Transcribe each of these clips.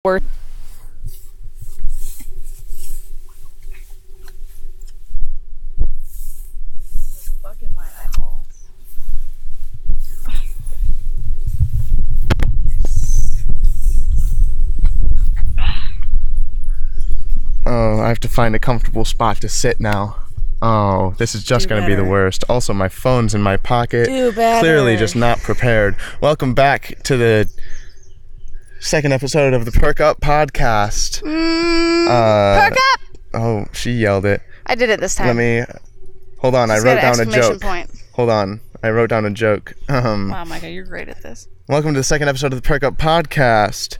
Or fucking my eyeballs. Oh, I have to find a comfortable spot to sit now. Oh, this is just going to be the worst. Also, my phone's in my pocket. Do better. Clearly just not prepared. Welcome back to the second episode of the Perk Up podcast. Perk up! Oh, she yelled it. I did it this time. Let me... Hold on, Just I wrote got an down a exclamation joke. point. Hold on, I wrote down a joke. Wow, Micah, you're great at this. Welcome to the second episode of the Perk Up podcast.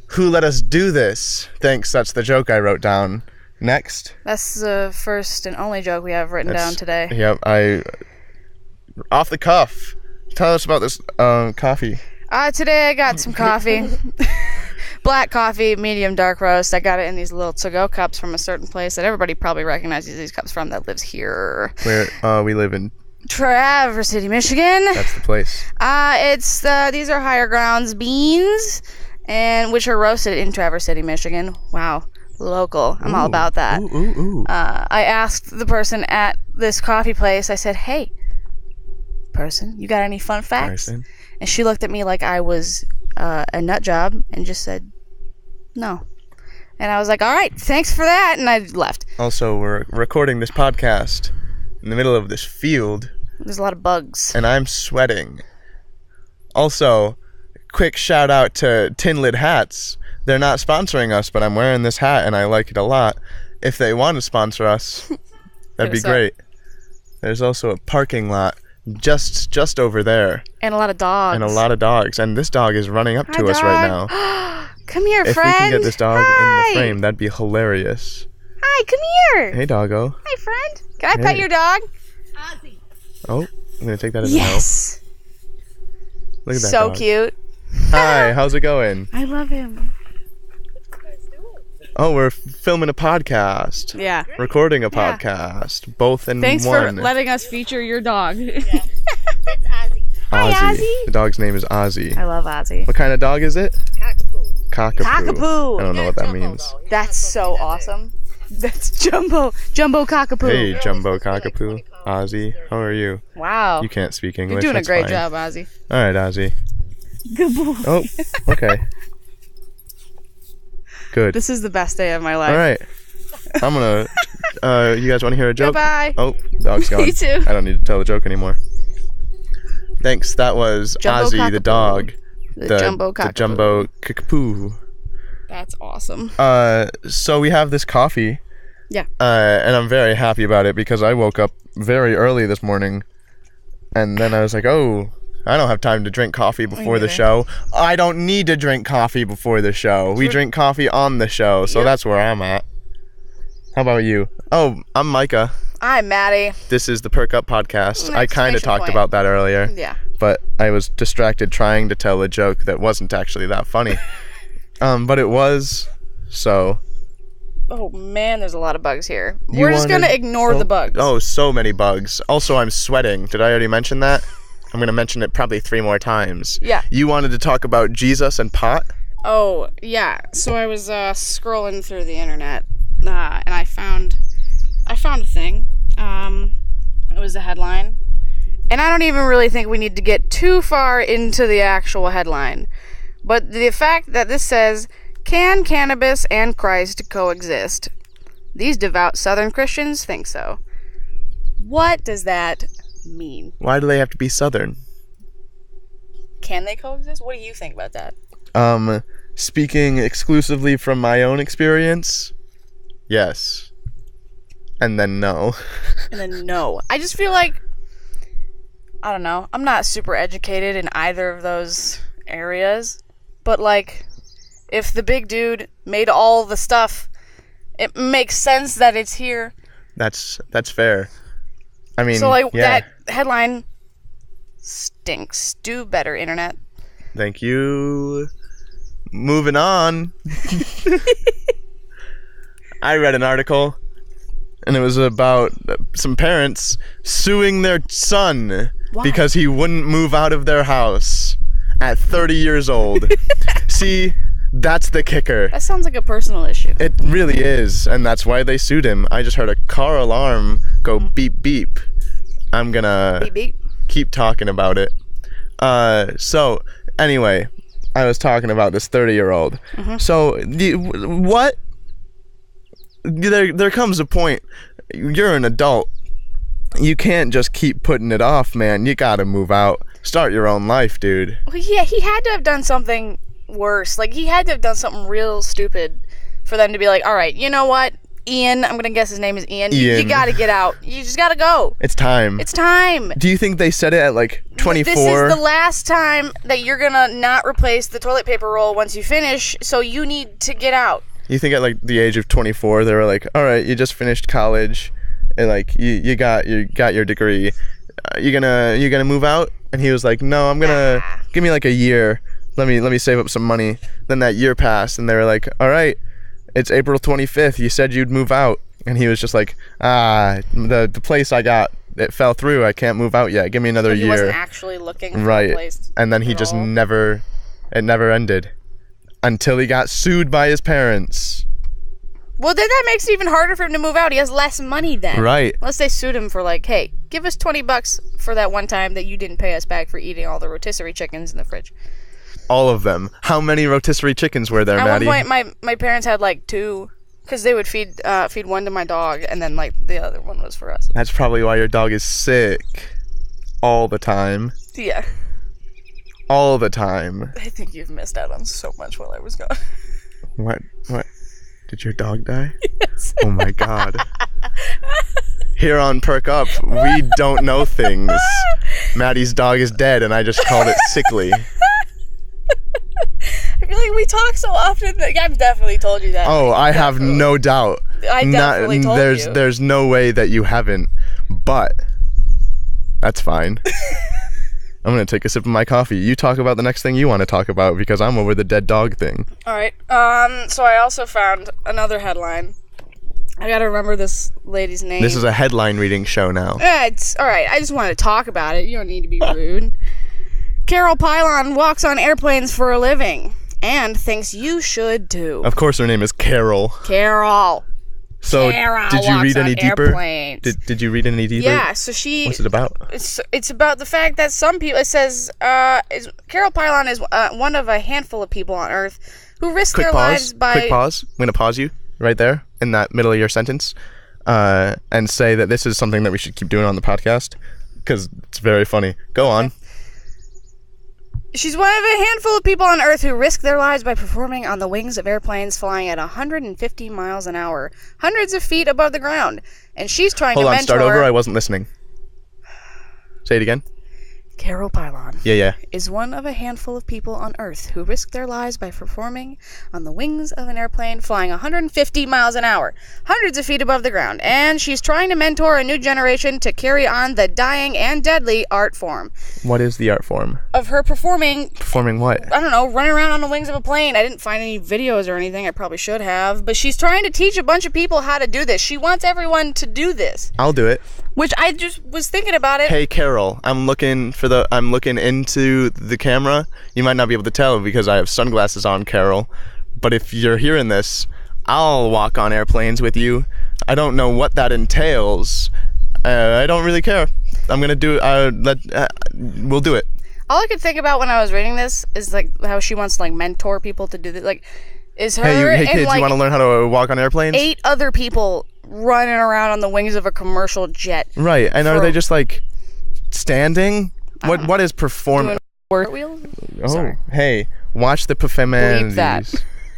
Who let us do this? Thanks, that's the joke I wrote down. Next. That's the first and only joke we have written down today. Yep, off the cuff. Tell us about this coffee. Today I got some coffee. Black coffee, medium dark roast. I got it in these little to-go cups from a certain place that everybody probably recognizes these cups from that lives here. Where we live in Traverse City, Michigan. That's the place. These are Higher Grounds beans, and which are roasted in Traverse City, Michigan. Wow. Local. I'm all about that. Ooh. I asked the person at this coffee place, I said, "Hey, person, you got any fun facts?" Person. And she looked at me like I was a nut job and just said, "No." And I was like, "All right, thanks for that," and I left. Also, we're recording this podcast in the middle of this field. There's a lot of bugs. And I'm sweating. Also, quick shout out to Tin Lid Hats. They're not sponsoring us, but I'm wearing this hat and I like it a lot. If they want to sponsor us, that'd be great. There's also a parking lot just over there. And a lot of dogs. And a lot of dogs. And this dog is running up to us right now. Come here, if friend. If we can get this dog in the frame, that'd be hilarious. Hi, come here. Hey, doggo. Hi, friend. Can I pet your dog? Ozzy. Oh, I'm going to take that as a no. Yes. Look at that so dog. Cute. Hi, how's it going? I love him. Oh, we're filming a podcast. Yeah. Recording a podcast. Both in Thanks one. for letting us feature your dog. Yeah. That's Ozzy. Hi, Ozzy. The dog's name is Ozzy. I love Ozzy. What kind of dog is it? Cockapoo. Cockapoo. Cockapoo. I don't know what that means. That's so awesome. That's Jumbo Cockapoo. Hey, Jumbo Cockapoo. Ozzy, how are you? Wow. You can't speak English. You're doing That's a great fine. job, Ozzy. All right, Ozzy. Good boy. Oh, okay. Good. This is the best day of my life. All right. I'm gonna. You guys want to hear a joke? Goodbye. Oh, dog's gone. Me too. I don't need to tell the joke anymore. Thanks. That was Jumbo Ozzy Cockapoo. the dog. The Jumbo Cockapoo. The Jumbo Cockapoo. That's awesome. So we have this coffee. Yeah. And I'm very happy about it because I woke up very early this morning, and then I was like, oh. I don't have time to drink coffee before the show. I don't need to drink coffee before the show. We drink coffee on the show, so that's where I'm at. How about you? Oh, I'm Micah. I'm Maddie. This is the Perk Up podcast. I kind of talked about that earlier. Yeah. But I was distracted trying to tell a joke that wasn't actually that funny. But it was, so... Oh man, there's a lot of bugs here. We're just gonna ignore the bugs. Oh, so many bugs. Also, I'm sweating. Did I already mention that? I'm going to mention it probably 3 more times. Yeah. You wanted to talk about Jesus and pot? Oh, yeah. So I was scrolling through the internet, and I found a thing. It was a headline. And I don't even really think we need to get too far into the actual headline. But the fact that this says, "Can cannabis and Christ coexist? These devout Southern Christians think so." What does that mean? Why do they have to be Southern? Can they coexist? What do you think about that? Speaking exclusively from my own experience, yes. And then no. And then no. I just feel like, I don't know, I'm not super educated in either of those areas, but like, if the big dude made all the stuff, it makes sense that it's here. That's fair. I mean, so like yeah. that headline stinks. Do better, internet. Thank you. Moving on. I read an article, and it was about some parents suing their son because he wouldn't move out of their house at 30 years old. See, That's the kicker. That sounds like a personal issue. It really is, and that's why they sued him. I just heard a car alarm go beep beep. I'm gonna Beep beep. keep talking about it. So anyway, I was talking about this 30-year-old. So what? There comes a point. You're an adult. You can't just keep putting it off, man. You gotta move out. Start your own life, dude. Well, yeah, he had to have done something worse. Like, he had to have done something real stupid for them to be like, all right, you know what? Ian, I'm gonna guess his name is Ian. You gotta get out. You just gotta go. It's time. It's time. Do you think they said it at like 24? This is the last time that you're gonna not replace the toilet paper roll once you finish, so you need to get out. You think at like the age of 24, they were like, all right, you just finished college, and like you got your degree. You gonna move out? And he was like, no, I'm gonna give me like a year. Let me save up some money. Then that year passed, and they were like, all right, it's April 25th. You said you'd move out. And he was just like, the place I got, it fell through. I can't move out yet. Give me another year. He wasn't actually looking for a place. And then he just it never ended until he got sued by his parents. Well, then that makes it even harder for him to move out. He has less money then. Right. Unless they sued him for like, hey, give us $20 for that one time that you didn't pay us back for eating all the rotisserie chickens in the fridge. All of them. How many rotisserie chickens were there, Maddie? At one point, my parents had like 2, because they would feed one to my dog, and then like the other one was for us. That's probably why your dog is sick all the time. Yeah. All the time. I think you've missed out on so much while I was gone. What? Did your dog die? Yes. Oh my god. Here on Perk Up, we don't know things. Maddie's dog is dead, and I just called it sickly. I feel like we talk so often that I've definitely told you that. Oh, I have no doubt. I definitely told you. There's no way that you haven't, but that's fine. I'm going to take a sip of my coffee. You talk about the next thing you want to talk about, because I'm over the dead dog thing. All right. So I also found another headline. I got to remember this lady's name. This is a headline reading show now. It's all right. I just want to talk about it. You don't need to be rude. Carroll Palin walks on airplanes for a living and thinks you should too. Of course her name is Carroll. Carroll. So Carroll did you read any deeper? Did you read any deeper? Yeah, so What's it about? It's about the fact that some people, it says Carroll Palin is one of a handful of people on Earth who risk their lives by... Quick pause. I'm going to pause you right there in that middle of your sentence and say that this is something that we should keep doing on the podcast because it's very funny. Go on. She's one of a handful of people on Earth who risk their lives by performing on the wings of airplanes flying at 150 miles an hour, hundreds of feet above the ground. And she's trying to mentor... Hold on, start over. I wasn't listening. Say it again. Carroll Palin Yeah. is one of a handful of people on Earth who risk their lives by performing on the wings of an airplane flying 150 miles an hour, hundreds of feet above the ground. And she's trying to mentor a new generation to carry on the dying and deadly art form. What is the art form? Of her performing... Performing what? I don't know, running around on the wings of a plane. I didn't find any videos or anything. I probably should have. But she's trying to teach a bunch of people how to do this. She wants everyone to do this. I'll do it. Which I just was thinking about it. Hey Carol, I'm looking into the camera. You might not be able to tell because I have sunglasses on, Carol. But if you're hearing this, I'll walk on airplanes with you. I don't know what that entails. I don't really care. I'm gonna do it. We'll do it. All I could think about when I was reading this is like how she wants to like mentor people to do this. Like, is her hey kids, and, like, you want to learn how to walk on airplanes? 8 other people running around on the wings of a commercial jet. Right, and are they just like standing? What is performing? Wheels? Oh, Sorry. Hey, watch the profanities.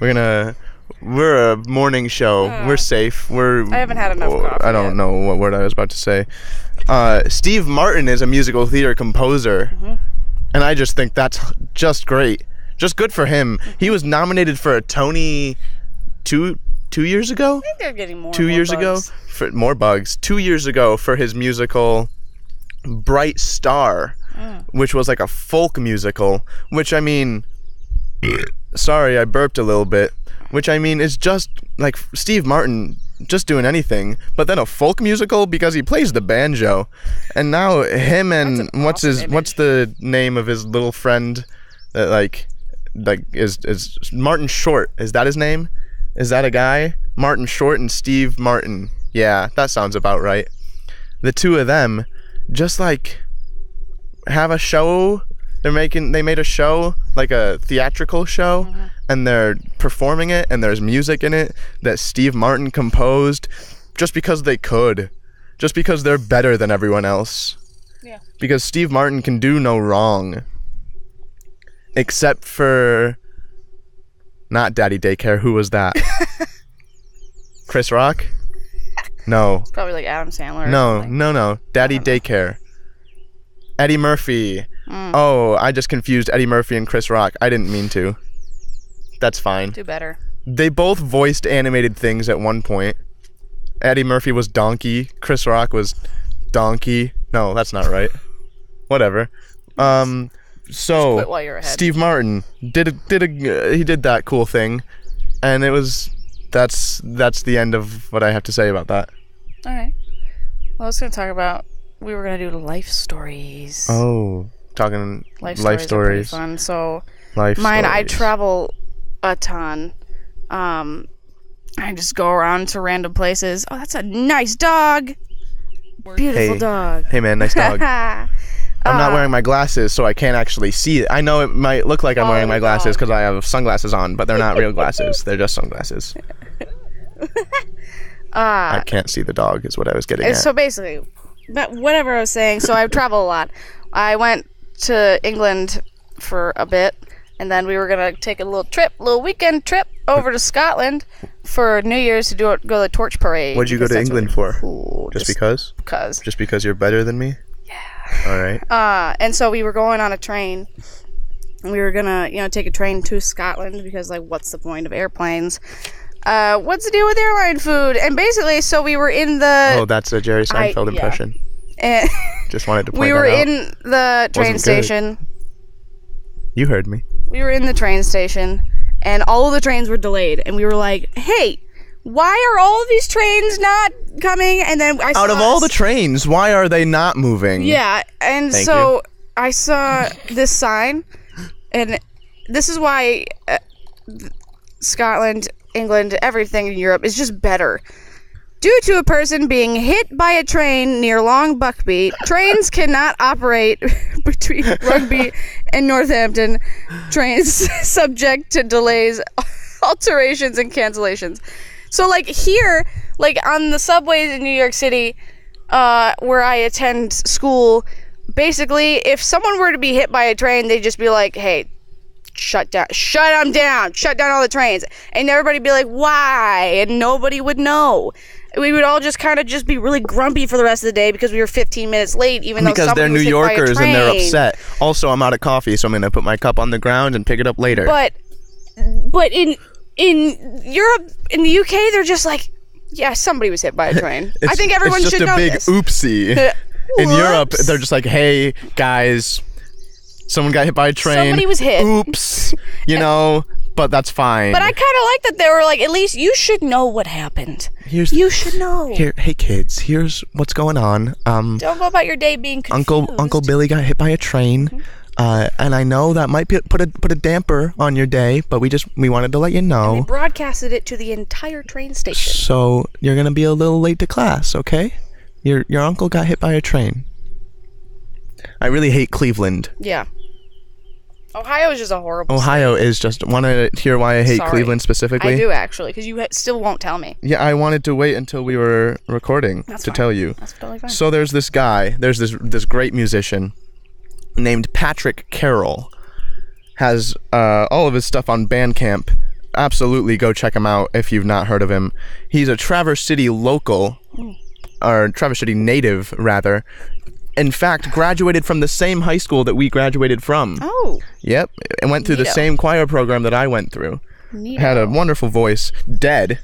We're a morning show. We're safe. I haven't had enough coffee. I don't know what word I was about to say. Steve Martin is a musical theater composer, and I just think that's just great. Just good for him. He was nominated for a Tony 2 years ago. I think they're getting more. 2 years ago for more bugs. 2 years ago for his musical Bright Star, which was like a folk musical. Which I mean, sorry, I burped a little bit. Which I mean is just like Steve Martin just doing anything, but then a folk musical because he plays the banjo, and now him and what's the name of his little friend that like like is Martin Short. Is that his name? Is that a guy? Martin Short and Steve Martin. Yeah, that sounds about right. The two of them just like have a show. They made a show, like a theatrical show, and they're performing it, and there's music in it that Steve Martin composed just because they could. Just because they're better than everyone else. Yeah. Because Steve Martin can do no wrong. Except for not Daddy Daycare. Who was that? Chris Rock? No. It's probably like Adam Sandler. No. Daddy Daycare. Eddie Murphy. Oh, I just confused Eddie Murphy and Chris Rock. I didn't mean to. That's fine. Do better. They both voiced animated things at one point. Eddie Murphy was Donkey. Chris Rock was Donkey. No, that's not right. Whatever. So quit while you're ahead. Steve Martin he did that cool thing, and that's the end of what I have to say about that. All right. Well, I was going to talk about, we were going to do life stories. Oh, talking life stories. Are pretty fun. So life mine, stories. I travel a ton. I just go around to random places. Oh, that's a nice dog. Beautiful dog. Hey man, nice dog. I'm not wearing my glasses, so I can't actually see it. I know it might look like I'm wearing my glasses because I have sunglasses on, but they're not real glasses. They're just sunglasses. I can't see the dog is what I was getting at. So basically, but whatever I was saying, so I travel a lot. I went to England for a bit, and then we were going to take a little weekend trip over to Scotland for New Year's to go to the torch parade. What'd you go to England for? Cool. Just because? Because. Just because you're better than me? Yeah. All right. And so we were going on a train. We were gonna, take a train to Scotland because, like, what's the point of airplanes? What's the deal with airline food? And basically, so we were in the... Oh, that's a Jerry Seinfeld impression. And just wanted to point we that were out. in the train Wasn't station. good. You heard me. We were in the train station, and all of the trains were delayed. And we were like, hey, why are all of these trains not coming? And then I saw... Out of all the trains, why are they not moving? Yeah, and Thank so you. I saw this sign, and this is why Scotland, England, everything in Europe is just better. Due to a person being hit by a train near Long Buckby, trains cannot operate between Rugby and Northampton. Trains subject to delays, alterations, and cancellations. So, like, here, like, on the subways in New York City, where I attend school, basically, if someone were to be hit by a train, they'd just be like, hey, shut them down, shut down all the trains. And everybody'd be like, why? And nobody would know. We would all just kind of just be really grumpy for the rest of the day because we were 15 minutes late, even though because they're New Yorkers and they're upset. Also, I'm out of coffee, so I'm going to put my cup on the ground and pick it up later. But in Europe, in the UK, they're just like, yeah, somebody was hit by a train. I think everyone should know this. It's just a big oopsie. In Europe, they're just like, hey, guys, someone got hit by a train. Somebody was hit. Oops. But that's fine. But I kind of like that they were like, at least you should know what happened. You should know. Hey kids, here's what's going on. Don't go about your day being confused. Uncle Billy got hit by a train. And I know that might put a damper on your day, but we wanted to let you know. And we broadcasted it to the entire train station. So you're gonna be a little late to class, okay? Your uncle got hit by a train. I really hate Cleveland. Yeah. Ohio is just a horrible Ohio state. is just... Want to hear why I hate Cleveland specifically? I do, actually, because you still won't tell me. Yeah, I wanted to wait until we were recording to tell you. That's totally fine. So there's this guy, there's this great musician named Patrick Carroll. Has all of his stuff on Bandcamp. Absolutely go check him out if you've not heard of him. He's a Traverse City local, or Traverse City native, rather. In fact, graduated from the same high school that we graduated from. Oh. Yep, and went through the same choir program that I went through. Neato. Had a wonderful voice. Dead.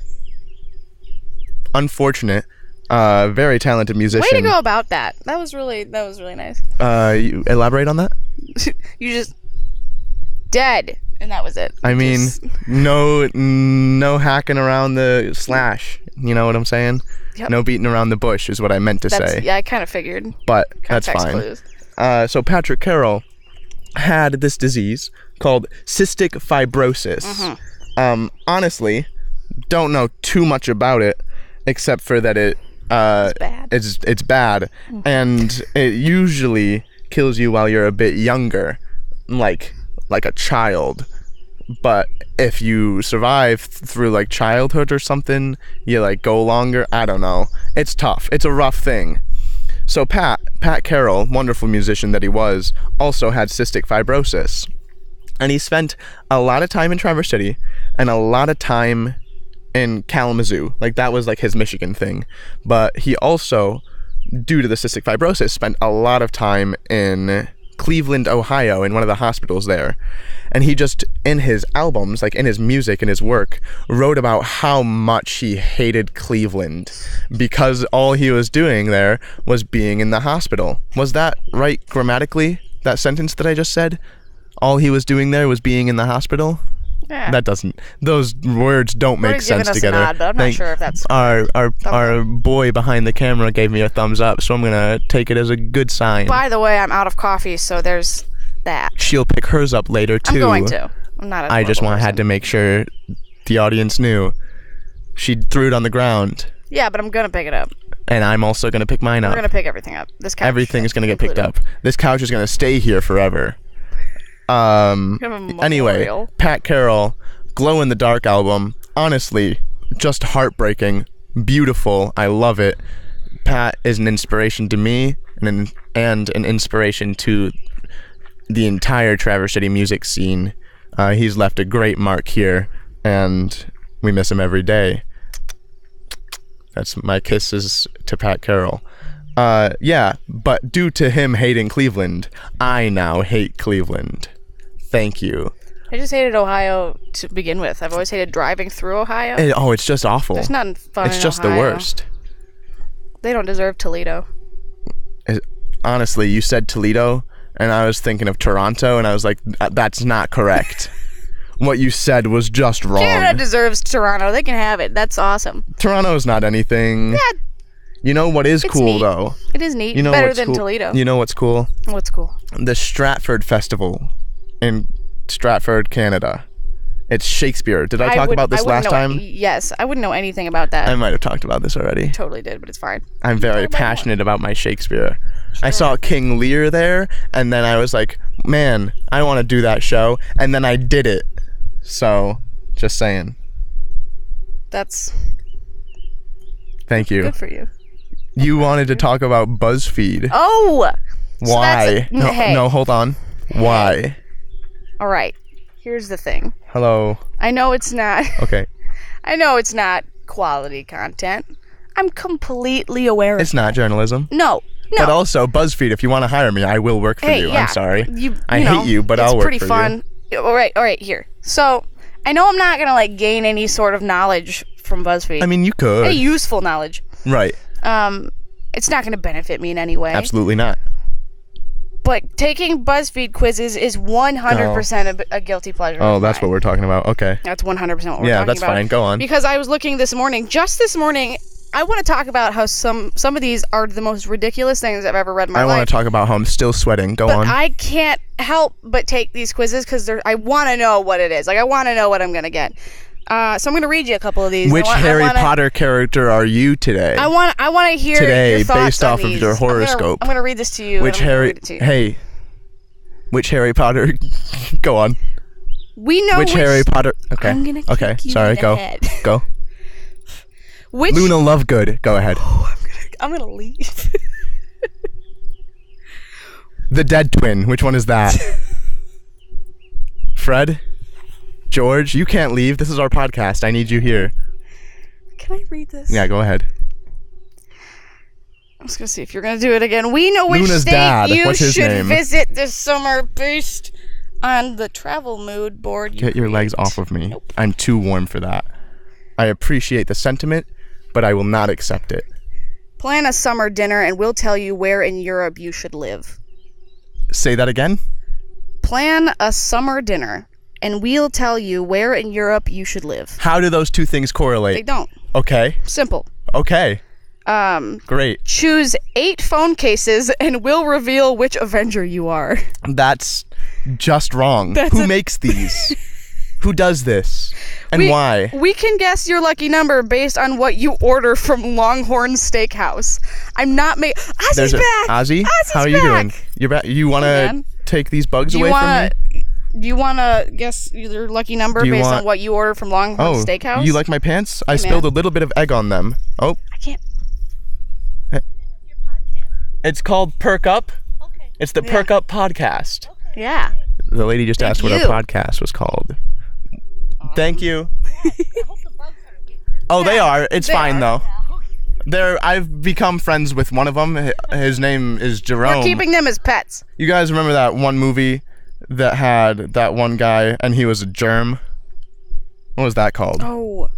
Unfortunate. Very talented musician. Way to go about that. That was really nice. You elaborate on that? You just dead, and that was it. I mean, no hacking around the slash. You know what I'm saying? Yep. No beating around the bush is what I meant to say. Yeah, I kind of figured. But Context that's fine. clues. So Patrick Carroll had this disease called cystic fibrosis. Honestly, don't know too much about it, except for that it's bad. It's bad, and it usually kills you while you're a bit younger, like a child. But if you survive through like childhood or something, you like go longer. I don't know. It's tough. It's a rough thing. So Pat Carroll, wonderful musician that he was, also had cystic fibrosis. And he spent a lot of time in Traverse City and a lot of time in Kalamazoo. Like, that was like his Michigan thing. But he also, due to the cystic fibrosis, spent a lot of time in Cleveland, Ohio, in one of the hospitals there. And he just, in his albums, like in his music and his work, wrote about how much he hated Cleveland because all he was doing there was being in the hospital. Was that right grammatically, that sentence that I just said? All he was doing there was being in the hospital? Yeah. That doesn't, those words don't make sense together. Nod, but I'm not sure if that's our boy behind the camera gave me a thumbs up, so I'm gonna take it as a good sign. By the way, I'm out of coffee, so there's that. She'll pick hers up later too. I'm going to. I'm not. I just had to make sure the audience knew. She threw it on the ground. Yeah, but I'm gonna pick it up. And I'm also gonna pick mine up. We're gonna pick everything up. This couch. Everything is gonna get picked up. This couch is gonna stay here forever. Anyway, Pat Carroll, Glow in the Dark album, honestly, just heartbreaking, beautiful, I love it. Pat is an inspiration to me and an inspiration to the entire Traverse City music scene. He's left a great mark here, and we miss him every day. That's my kisses to Pat Carroll. Yeah, but due to him hating Cleveland, I now hate Cleveland. Thank you. I just hated Ohio to begin with. I've always hated driving through Ohio. It's just awful. There's nothing fun It's in just Ohio. the worst. They don't deserve Toledo. Honestly, you said Toledo, and I was thinking of Toronto, and I was like, that's not correct. What you said was just wrong. Canada deserves Toronto. They can have it. That's awesome. Toronto's not anything. Yeah. You know what is cool, neat. though? It is neat. You know Better what's than cool? Toledo. You know what's cool? What's cool? The Stratford Festival in Stratford, Canada. It's Shakespeare. Did I talk about this last time? Yes. I wouldn't know anything about that. I might have talked about this already. Totally did, but it's fine. I'm very passionate about my Shakespeare. I saw King Lear there, and then I was like, man, I want to do that show, and then I did it. So, just saying. That's Thank you. good for you. You wanted to talk about BuzzFeed. Oh! Why? Hey. No, hold on. Why? All right. Here's the thing. Hello. I know it's not. Okay. I know it's not quality content. I'm completely aware of It's not journalism. No. But also, BuzzFeed, if you want to hire me, I will work for you. Yeah. I'm sorry. You I know, hate you, but I'll work for you. It's pretty fun. All right, here. So, I know I'm not going to, like, gain any sort of knowledge from BuzzFeed. I mean, you could. Any useful knowledge. Right. It's not going to benefit me in any way. Absolutely not. But taking BuzzFeed quizzes is 100% a guilty pleasure. Oh, that's what we're talking about. Okay. That's 100% what we're talking about. Yeah, that's fine. Go on. Because I was looking this morning, I want to talk about how some of these are the most ridiculous things I've ever read in my life. I want to talk about how I'm still sweating. Go on. I can't help but take these quizzes because I want to know what it is. Like, I want to know what I'm going to get. So I'm going to read you a couple of these. Which Harry Potter character are you today? I want to hear today, your thoughts based on off these. of your horoscope. I'm going to read this to you. Which Harry? Hey. Which Harry Potter? Go on. We know which Harry Potter. Okay. I'm gonna kick you Sorry. in the Go. head. Go. Which Luna Lovegood. Go ahead. I'm gonna leave. The dead twin. Which one is that? Fred? George? You can't leave. This is our podcast. I need you here. Can I read this? Yeah, go ahead. I'm just gonna see if you're gonna do it again. We know which Luna's state dad. you What's his should name? visit this summer based on the travel mood board. Get your legs off of me. Nope. I'm too warm for that. I appreciate the sentiment, but I will not accept it. Plan a summer dinner and we'll tell you where in Europe you should live. Say that again? Plan a summer dinner and we'll tell you where in Europe you should live. How do those two things correlate? They don't. Okay. Simple. Okay. Great. Choose 8 phone cases and we'll reveal which Avenger you are. That's just wrong. Who makes these? Who does this? And why? We can guess your lucky number based on what you order from Longhorn Steakhouse. I'm not Ozzy's back! Ozzy? Ozzy's How are you back. doing? You're back. You want to take these bugs away from me? Do you want to guess your lucky number based on what you order from Longhorn Steakhouse? You like my pants? I spilled a little bit of egg on them. Oh. I can't. It's called Perk Up. Okay. It's the Perk Up podcast. Okay. Yeah. The lady just asked what our podcast was called. Thank you. Oh, they are. It's fine though. I've become friends with one of them. His name is Jerome. We're keeping them as pets. You guys remember that one movie that had that one guy and he was a germ? What was that called? Oh.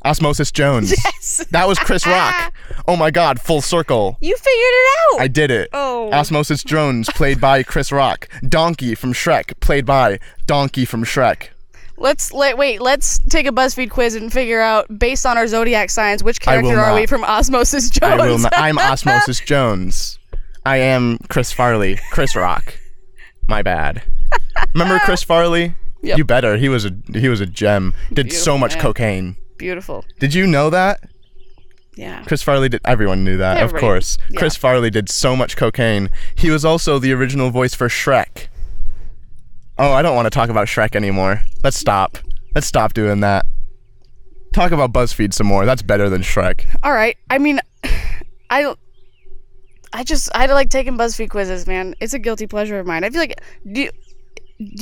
Osmosis Jones. Yes. That was Chris Rock. Oh my God, full circle. You figured it out. I did it. Oh. Osmosis Jones, played by Chris Rock. Donkey from Shrek, played by Donkey from Shrek. Let's take a BuzzFeed quiz and figure out, based on our zodiac signs, which character are we from Osmosis Jones? I will not. I'm Osmosis Jones. I am Chris Farley. Chris Rock. My bad. Remember Chris Farley? Yep. You better. He was a gem. Did so much cocaine. Beautiful. Did you know that? Yeah. Chris Farley did. Everyone knew that, of course. Yeah. Chris Farley did so much cocaine. He was also the original voice for Shrek. Oh, I don't want to talk about Shrek anymore. Let's stop. Let's stop doing that. Talk about BuzzFeed some more. That's better than Shrek. All right. I mean, I like taking BuzzFeed quizzes, man. It's a guilty pleasure of mine. I feel like do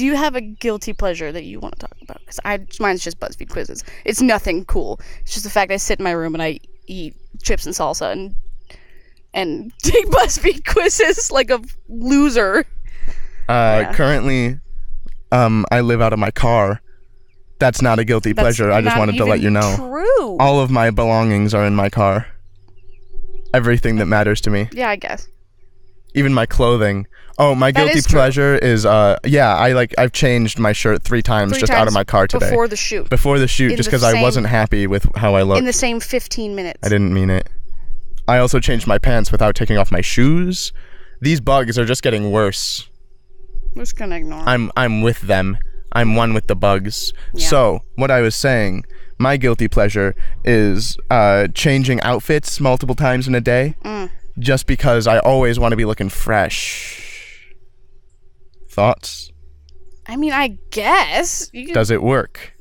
you have a guilty pleasure that you want to talk about? Because mine's just BuzzFeed quizzes. It's nothing cool. It's just the fact I sit in my room and I eat chips and salsa and take BuzzFeed quizzes like a loser. Currently, I live out of my car. That's not a guilty pleasure. I just wanted to let you know. True. All of my belongings are in my car. Everything that matters to me. Yeah, I guess. Even my clothing. Oh, my guilty pleasure is I've changed my shirt 3 times just out of my car today. Before the shoot. Just because I wasn't happy with how I looked. In the same 15 minutes. I didn't mean it. I also changed my pants without taking off my shoes. These bugs are just getting worse. We're just gonna ignore them. I'm with them. I'm one with the bugs. Yeah. So, what I was saying, my guilty pleasure is changing outfits multiple times in a day. Just because I always want to be looking fresh. Thoughts? I mean, I guess. Does it work?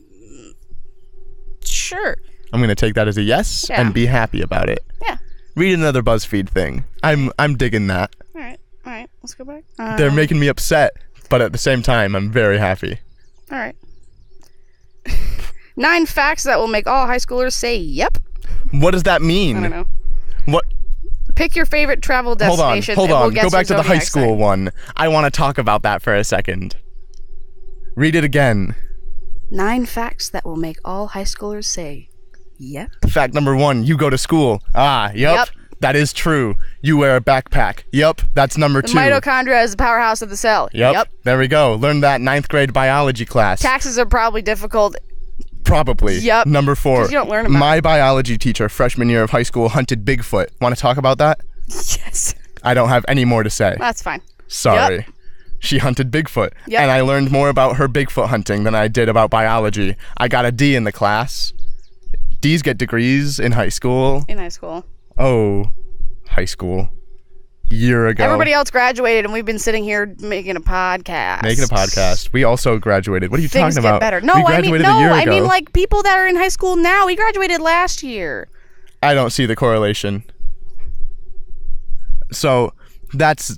Sure. I'm going to take that as a yes and be happy about it. Yeah. Read another BuzzFeed thing. I'm digging that. All right. Let's go back. They're making me upset, but at the same time, I'm very happy. All right. 9 facts that will make all high schoolers say yep. What does that mean? I don't know. What? Pick your favorite travel destination. Hold on. We'll Go back to the high sign. school one. I want to talk about that for a second. Read it again. 9 facts that will make all high schoolers say yep. Fact number 1, you go to school. Yep. That is true. You wear a backpack. Yep. That's number 2. The mitochondria is the powerhouse of the cell. Yep. There we go. Learned that 9th grade biology class. Taxes are probably difficult. Probably. Yep. Number 4. You don't learn about my biology teacher freshman year of high school hunted Bigfoot. Want to talk about that? Yes. I don't have any more to say. That's fine. Sorry. Yep. She hunted Bigfoot. Yep. And I learned more about her Bigfoot hunting than I did about biology. I got a D in the class. D's get degrees in high school. In high school. Oh, high school. Year ago. Everybody else graduated, and we've been sitting here making a podcast. We also graduated. What are you talking about? Things get better. No, we graduated a year ago. I mean like people that are in high school now. We graduated last year. I don't see the correlation. So that's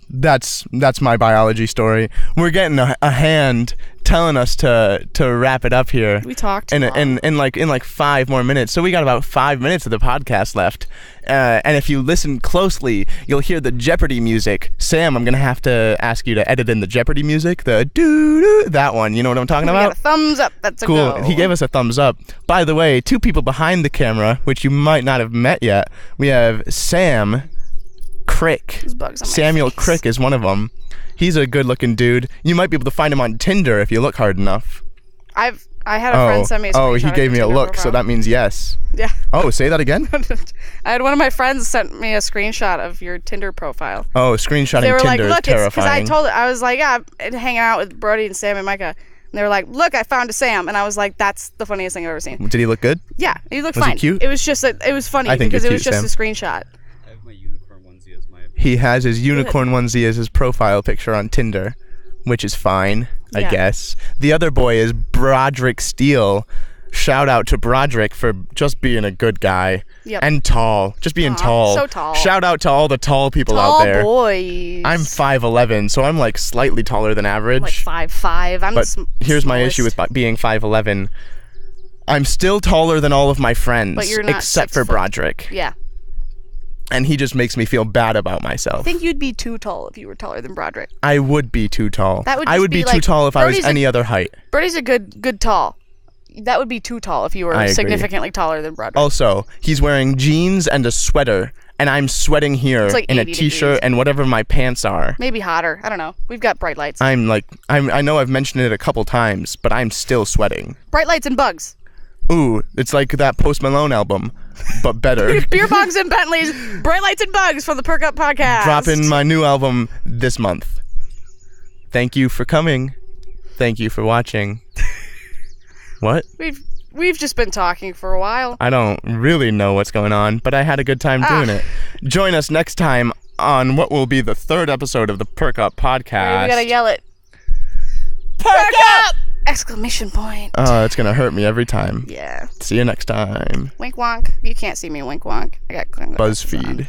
my biology story. We're getting a hand telling us to wrap it up here. We talked in like 5 more minutes. So we got about 5 minutes of the podcast left. And if you listen closely, you'll hear the Jeopardy music. Sam, I'm gonna have to ask you to edit in the Jeopardy music. The doo-doo, that one. You know what I'm talking about? Got a thumbs up. That's cool. A go. He gave us a thumbs up. By the way, 2 people behind the camera, which you might not have met yet. We have Sam Crick. Samuel Crick is one of them. He's a good-looking dude. You might be able to find him on Tinder if you look hard enough. I've I had a friend send me a screenshot. Oh, he of gave your me a Tinder look, so profile. that means yes. Yeah. Oh, say that again? I had one of my friends sent me a screenshot of your Tinder profile. Oh, screenshotting They were like, Tinder look, is it's because terrifying. I was like, yeah, I'm hanging out with Brody and Sam and Micah. And they were like, look, I found a Sam. And I was like, that's the funniest thing I've ever seen. Did he look good? Yeah, he looked Was he fine. cute? It was just, it was funny I think because you're it was cute, just a screenshot. I have my unicorn onesie as my. He has his unicorn onesie as his profile picture on Tinder, which is fine, I Yeah. guess. The other boy is Broderick Steele. Shout out to Broderick for just being a good guy. Yep. And tall. Just being Aw, tall. so tall. Shout out to all the tall people Tall out there. boys. I'm 5'11", so I'm like slightly taller than average. like 5'5". I'm but the here's my smallest. issue with being 5'11". I'm still taller than all of my friends, But you're not except 6 for foot. Broderick. Yeah. And he just makes me feel bad about myself. I think you'd be too tall if you were taller than Broderick. I would be too tall. That would I just would be be too like- tall if I was Brody's a- any other height. Brody's a good tall. That would be too tall if you I were agree. significantly taller than Broderick. Also, he's wearing jeans and a sweater, and I'm sweating here It's like in a 80 t-shirt degrees. and whatever my pants are. Maybe hotter. I don't know. We've got bright lights. I know I've mentioned it a couple times, but I'm still sweating. Bright lights and bugs. Ooh, it's like that Post Malone album, but better. Beer bongs and Bentleys. Bright lights and bugs from the Perk Up podcast. Dropping my new album this month. Thank you for coming. Thank you for watching. What? We've just been talking for a while. I don't really know what's going on, but I had a good time doing it. Join us next time on what will be the 3rd episode of the Perk Up podcast. We gotta yell it. Perk up! Exclamation point. Oh, it's gonna hurt me every time. Yeah. See you next time. Wink wonk. You can't see me wink wonk. I got BuzzFeed.